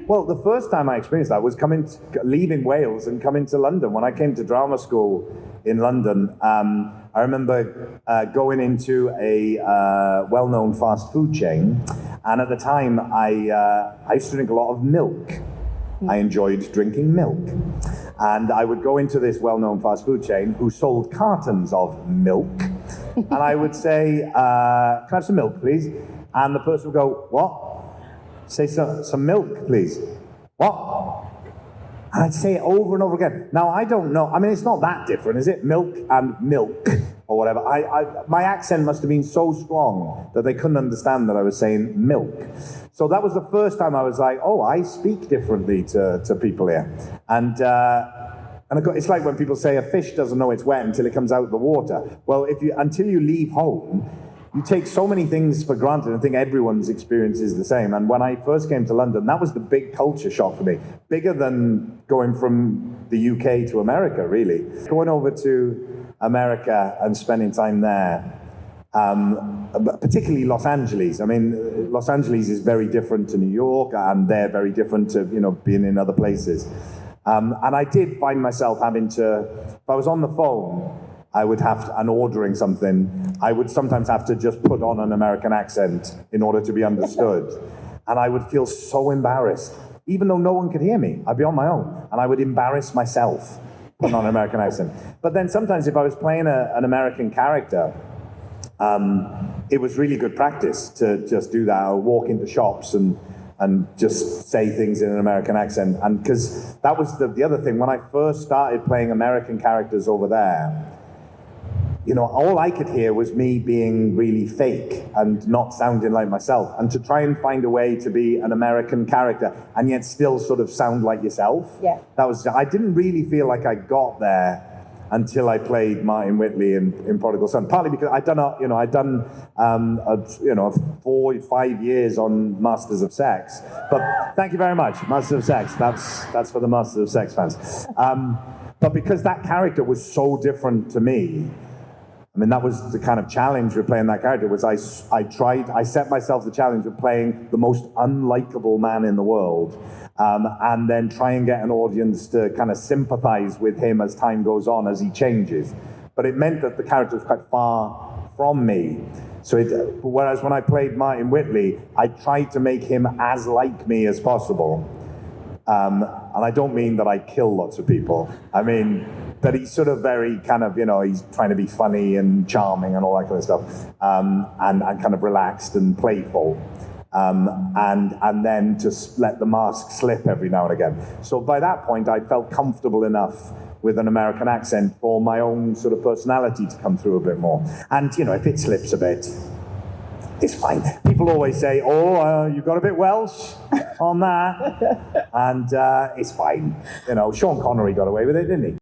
Well, the first time I experienced that was leaving Wales and coming to London. When I came to drama school in London, I remember going into a well-known fast food chain, and at the time I used to drink a lot of milk. I enjoyed drinking milk. And I would go into this well-known fast food chain who sold cartons of milk, and I would say, can I have some milk, please? And the person would go, what? Say some milk, please. What? And I'd say it over and over again. Now, I don't know. I mean, it's not that different, is it? Milk and milk, or whatever. My accent must have been so strong that they couldn't understand that I was saying milk. So that was the first time I was like, oh, I speak differently to people here. And it's like when people say a fish doesn't know it's wet until it comes out of the water. Well, until you leave home, you take so many things for granted. I think everyone's experience is the same. And when I first came to London, that was the big culture shock for me. Bigger than going from the UK to America, really. Going over to America and spending time there, particularly Los Angeles. I mean, Los Angeles is very different to New York, and they're very different to, being in other places. And I did find myself having to, if I was on the phone, and ordering something, I would sometimes have to just put on an American accent in order to be understood. And I would feel so embarrassed, even though no one could hear me. I'd be on my own, and I would embarrass myself putting on an American accent. But then sometimes if I was playing an American character, it was really good practice to just do that. I would walk into shops and just say things in an American accent. And because that was the other thing, when I first started playing American characters over there, all I could hear was me being really fake and not sounding like myself. And to try and find a way to be an American character and yet still sort of sound like yourself. Yeah. I didn't really feel like I got there until I played Martin Whitley in Prodigal Son. Partly because I'd done 4 or 5 years on Masters of Sex. But thank you very much, Masters of Sex. That's for the Masters of Sex fans. But because that character was so different to me, I mean, that was the kind of challenge with playing that character, was I set myself the challenge of playing the most unlikable man in the world, and then try and get an audience to kind of sympathize with him as time goes on, as he changes. But it meant that the character was quite far from me. Whereas when I played Martin Whitley, I tried to make him as like me as possible. And I don't mean that I kill lots of people. I mean that he's sort of very kind of, he's trying to be funny and charming and all that kind of stuff, and kind of relaxed and playful. And then just let the mask slip every now and again. So by that point, I felt comfortable enough with an American accent for my own sort of personality to come through a bit more. And, if it slips a bit, it's fine. People always say, you got a bit Welsh on that. And it's fine. Sean Connery got away with it, didn't he?